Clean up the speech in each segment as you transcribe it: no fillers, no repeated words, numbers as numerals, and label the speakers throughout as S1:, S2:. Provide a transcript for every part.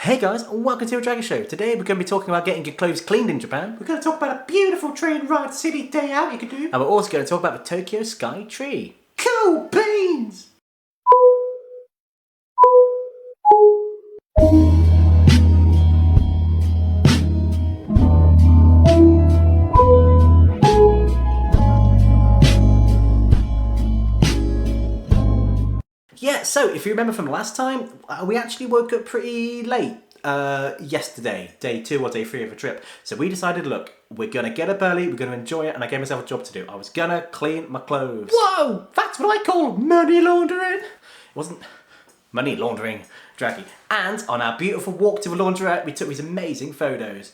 S1: Hey guys, and welcome to a Draggy Show. Today we're going to be talking about getting your clothes cleaned in Japan. We're going to talk about a beautiful train ride city day out you can do. And we're also going to talk about the Tokyo Sky Tree. Cool beans! Yeah, so if you remember from last time, we actually woke up pretty late yesterday, day 2 or day 3 of a trip. So we decided, look, we're going to get up early, we're going to enjoy it, and I gave myself a job to do. I was going to clean my clothes. Whoa! That's what I call money laundering. It wasn't money laundering, Draggy. And on our beautiful walk to the laundrette, we took these amazing photos.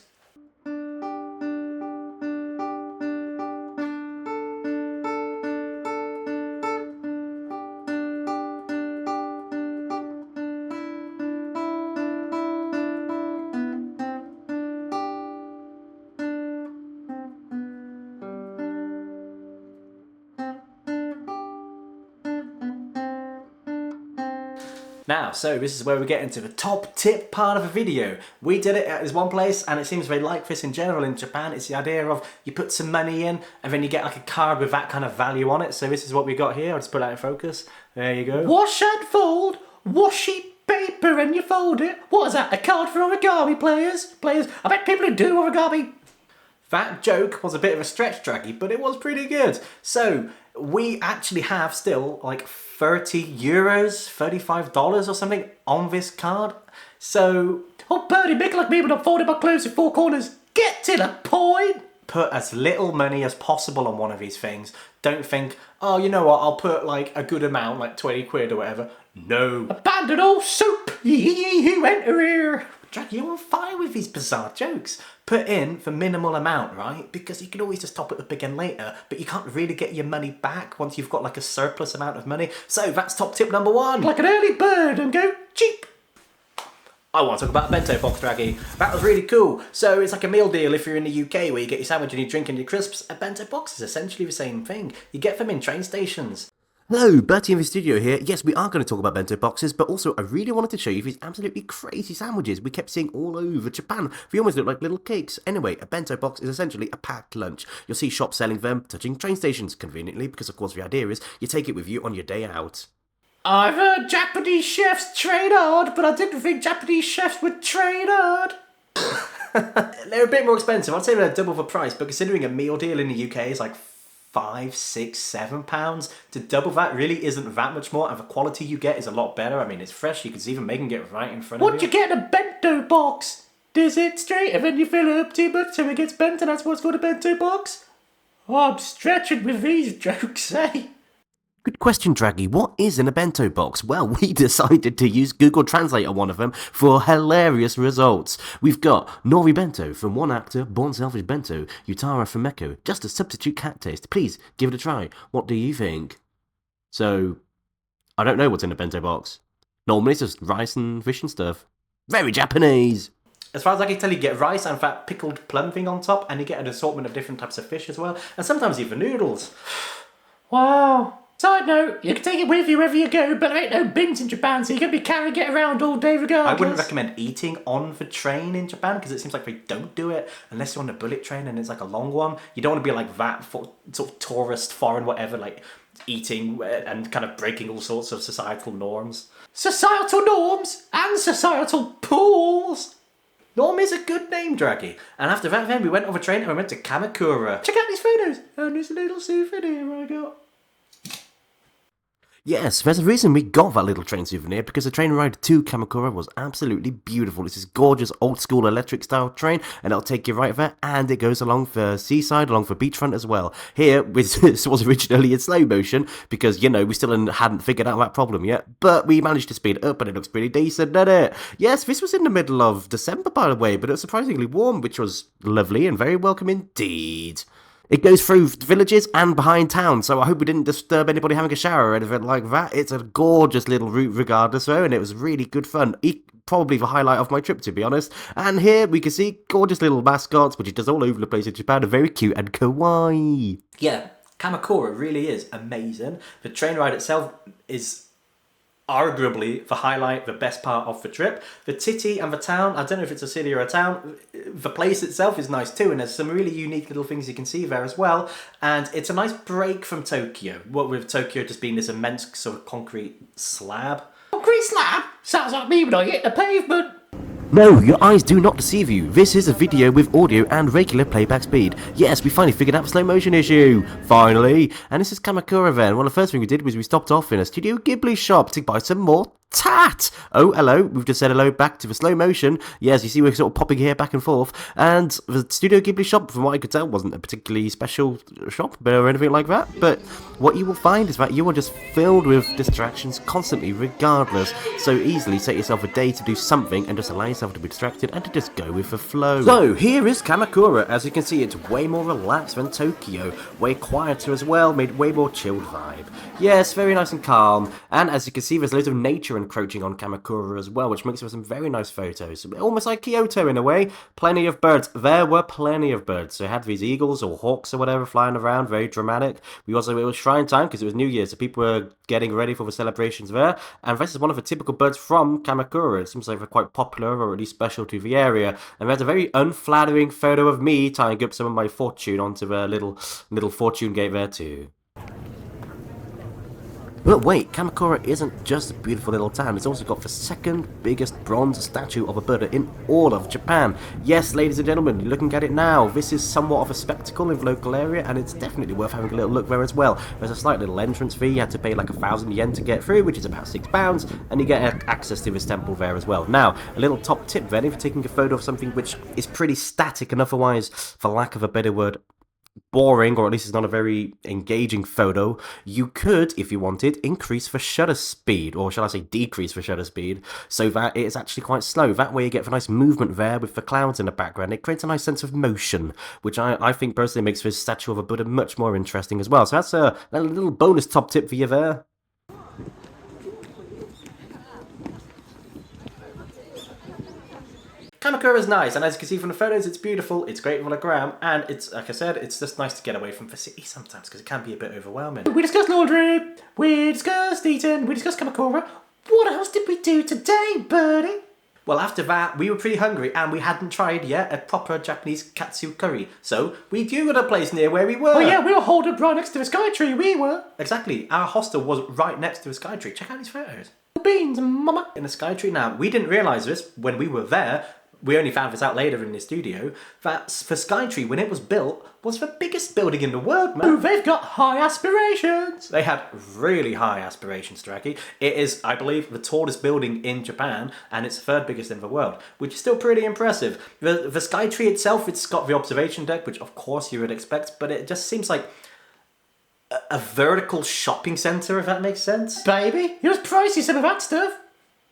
S1: Now, so this is where we get into the top tip part of the video. We did it at this one place, and it seems very like this in general in Japan. It's the idea of you put some money in, and then you get like a card with that kind of value on it. So this is what we got here. I'll just put that in focus. There you go. Wash and fold, washi paper, and you fold it. What is that, a card for origami players? I bet people who do origami. That joke was a bit of a stretch, Draggy, but it was pretty good. So, we actually have still like 30 euros, $35 or something on this card. So, oh Bertie, make it like me when I'm folding my clothes in 4 corners. Get to the point! Put as little money as possible on one of these things. Don't think, oh, you know what, I'll put like a good amount, like 20 quid or whatever. No. Abandon all soup, ye who enter here. Draggy, you're on fire with these bizarre jokes. Put in the minimal amount, right? Because you can always just top it up again later, but you can't really get your money back once you've got like a surplus amount of money. So that's top tip number 1. Like an early bird and go cheap. I want to talk about a bento box, Draggy. That was really cool. So it's like a meal deal if you're in the UK where you get your sandwich and your drink and your crisps. A bento box is essentially the same thing. You get them in train stations.
S2: Hello, Bertie in the studio here. Yes, we are going to talk about bento boxes, but also I really wanted to show you these absolutely crazy sandwiches we kept seeing all over Japan. They almost look like little cakes. Anyway, a bento box is essentially a packed lunch. You'll see shops selling them, touching train stations, conveniently, because of course the idea is you take it with you on your day out.
S1: I've heard Japanese chefs train hard, but I didn't think Japanese chefs would train hard. They're a bit more expensive. I'd say they're double the price, but considering a meal deal in the UK is like £5, £6, £7, to double that really isn't that much more, and the quality you get is a lot better. I mean, it's fresh, you can see them making it right in front of you. What you get in a bento box? Does it straight and then you fill it up too much so it gets bent and that's what's called a bento box? Oh, I'm stretching with these jokes, eh?
S2: Good question, Draggy. What is in a bento box? Well, we decided to use Google Translate on one of them for hilarious results. We've got Nori Bento from one actor, Born Selfish Bento, Utara from Meko, just a substitute cat taste. Please, give it a try. What do you think? So, I don't know what's in a bento box. Normally it's just rice and fish and stuff. Very Japanese!
S1: As far as I can tell, you get rice and that pickled plum thing on top, and you get an assortment of different types of fish as well, and sometimes even noodles. Wow. Side note, you can take it with you wherever you go, but there ain't no bins in Japan, so you're going to be carrying it around all day regardless. I wouldn't recommend eating on the train in Japan, because it seems like they don't do it, unless you're on a bullet train and it's like a long one. You don't want to be like that, for sort of tourist, foreign, whatever, like eating and kind of breaking all sorts of societal norms. Societal norms and societal pools! Norm is a good name, Draggy. And after that then, we went on the train and we went to Kamakura. Check out these photos, and there's a little souvenir I got.
S2: Yes, there's a reason we got that little train souvenir, because the train ride to Kamakura was absolutely beautiful. It's this gorgeous old-school electric-style train, and it'll take you right there, and it goes along the seaside, along the beachfront as well. Here, this was originally in slow motion, because, you know, we still hadn't figured out that problem yet, but we managed to speed it up, and it looks pretty decent, doesn't it? Yes, this was in the middle of December, by the way, but it was surprisingly warm, which was lovely and very welcome indeed. It goes through villages and behind town, so I hope we didn't disturb anybody having a shower or anything like that. It's a gorgeous little route regardless, though, and it was really good fun. Probably the highlight of my trip, to be honest. And here we can see gorgeous little mascots, which it does all over the place in Japan, are very cute and kawaii.
S1: Yeah, Kamakura really is amazing. The train ride itself is arguably the highlight, the best part of the trip. The city and the town, I don't know if it's a city or a town, the place itself is nice too, and there's some really unique little things you can see there as well. And it's a nice break from Tokyo, what with Tokyo just being this immense sort of concrete slab.
S3: Concrete slab? Sounds like me when I hit the pavement.
S2: No, your eyes do not deceive you. This is a video with audio and regular playback speed. Yes, we finally figured out the slow motion issue. Finally. And this is Kamakura then. Well, the first thing we did was we stopped off in a Studio Ghibli shop to buy some more tat. Oh, hello. We've just said hello back to the slow motion. Yes, you see we're sort of popping here back and forth. And the Studio Ghibli shop, from what I could tell, wasn't a particularly special shop or anything like that. But what you will find is that you are just filled with distractions constantly, regardless. So easily set yourself a day to do something and just allow yourself to be distracted and to just go with the flow. So here is Kamakura. As you can see, it's way more relaxed than Tokyo, way quieter as well, made way more chilled vibe. Yes, very nice and calm. And as you can see, there's loads of nature encroaching on Kamakura as well, which makes for some very nice photos. Almost like Kyoto in a way. Plenty of birds. There were plenty of birds. So it had these eagles or hawks or whatever flying around, very dramatic. It was shrine time because it was New Year, so people were getting ready for the celebrations there. And this is one of the typical birds from Kamakura. It seems like they're quite popular or at least special to the area. And there's a very unflattering photo of me tying up some of my fortune onto the little fortune gate there too. But wait, Kamakura isn't just a beautiful little town, it's also got the second biggest bronze statue of a Buddha in all of Japan. Yes, ladies and gentlemen, you're looking at it now. This is somewhat of a spectacle in the local area, and it's definitely worth having a little look there as well. There's a slight little entrance fee, you had to pay like 1,000 yen to get through, which is about £6, and you get access to this temple there as well. Now, a little top tip then, if you're taking a photo of something which is pretty static and otherwise, for lack of a better word, boring, or at least it's not a very engaging photo, you could, if you wanted, increase the shutter speed, or shall I say decrease the shutter speed, so that it is actually quite slow. That way you get the nice movement there with the clouds in the background. It creates a nice sense of motion, which I think personally makes this statue of a Buddha much more interesting as well. So that's a little bonus top tip for you there.
S1: Kamakura is nice, and as you can see from the photos, it's beautiful, it's great for the gram, and it's, like I said, it's just nice to get away from the city sometimes, because it can be a bit overwhelming.
S3: We discussed laundry, we discussed eating, we discussed Kamakura. What else did we do today, Bertie?
S1: Well, after that, we were pretty hungry, and we hadn't tried yet a proper Japanese katsu curry, so we googled a place near where we were.
S3: Oh yeah, we were holed up right next to the skytree, we were.
S1: Exactly, our hostel was right next to a skytree. Check out these photos.
S3: Beans, mama.
S1: In a skytree. Now, we didn't realise this when we were there. We only found this out later in the studio, that the Skytree, when it was built, was the biggest building in the world, man.
S3: Ooh, they've got high aspirations.
S1: They had really high aspirations, Draggy. It is, I believe, the tallest building in Japan, and it's the third biggest in the world, which is still pretty impressive. The Skytree itself, it's got the observation deck, which of course you would expect, but it just seems like a vertical shopping centre, if that makes sense.
S3: Baby, it was pricey, some of that stuff.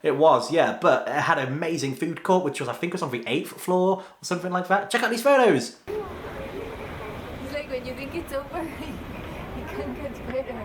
S1: It was, yeah, but it had an amazing food court, which was, I think, was on the 8th floor or something like that. Check out these photos!
S4: It's like when you think it's over, you can't get better.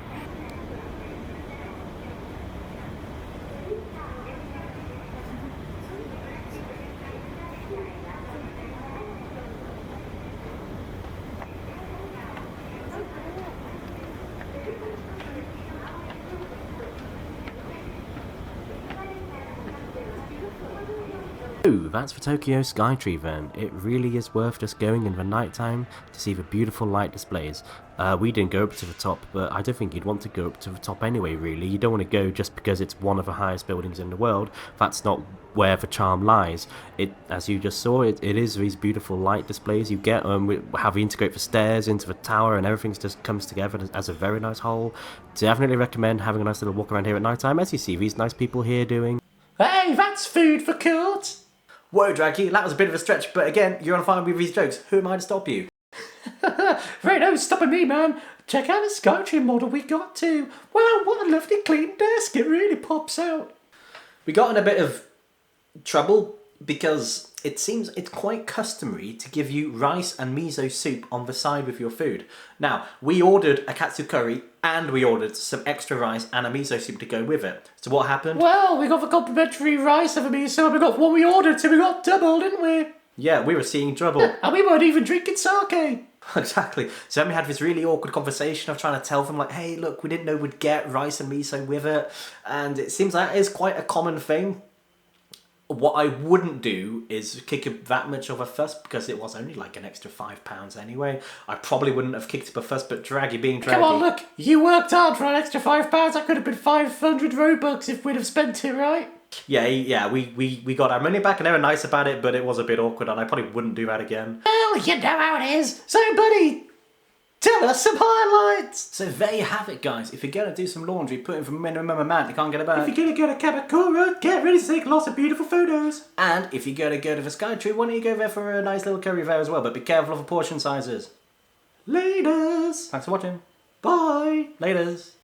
S2: Oh, that's the Tokyo Skytree then. It really is worth just going in the night time to see the beautiful light displays. We didn't go up to the top, but I don't think you'd want to go up to the top anyway, really. You don't want to go just because it's one of the highest buildings in the world. That's not where the charm lies. It, as you just saw, it is these beautiful light displays you get, how we integrate the stairs into the tower, and everything just comes together as a very nice whole. Definitely recommend having a nice little walk around here at night time, as you see these nice people here doing.
S3: Hey, that's food for thought.
S1: Whoa, Draggy, that was a bit of a stretch, but again, you're on fire with these jokes. Who am I to stop you?
S3: Right, no stopping me, man. Check out the Skytree model we got to. Wow, what a lovely clean desk. It really pops out.
S1: We got in a bit of trouble because it seems it's quite customary to give you rice and miso soup on the side with your food. Now, we ordered a katsu curry and we ordered some extra rice and a miso soup to go with it. So what happened?
S3: Well, we got the complimentary rice and the miso, we got what we ordered, so we got double, didn't we?
S1: Yeah, we were seeing trouble.
S3: And we weren't even drinking sake.
S1: Exactly. So then we had this really awkward conversation of trying to tell them, like, hey, look, we didn't know we'd get rice and miso with it. And it seems that is quite a common thing. What I wouldn't do is kick up that much of a fuss because it was only like an extra £5 anyway. I probably wouldn't have kicked up a fuss, but Draggy being Draggy...
S3: Come on, look, you worked hard for an extra £5. That could have been 500 Robux if we'd have spent it right.
S1: Yeah, we got our money back and they were nice about it, but it was a bit awkward and I probably wouldn't do that again.
S3: Well, you know how it is. So, buddy, tell us some highlights.
S1: So there you have it, guys. If you're going to do some laundry, put in for minimum amount, you can't get it back.
S3: If you're going to go to Kamakura, get ready to take lots of beautiful photos.
S1: And if you're going to go to the Skytree, why don't you go there for a nice little curry there as well, but be careful of the portion sizes.
S3: Laters.
S1: Thanks for watching.
S3: Bye.
S1: Laters.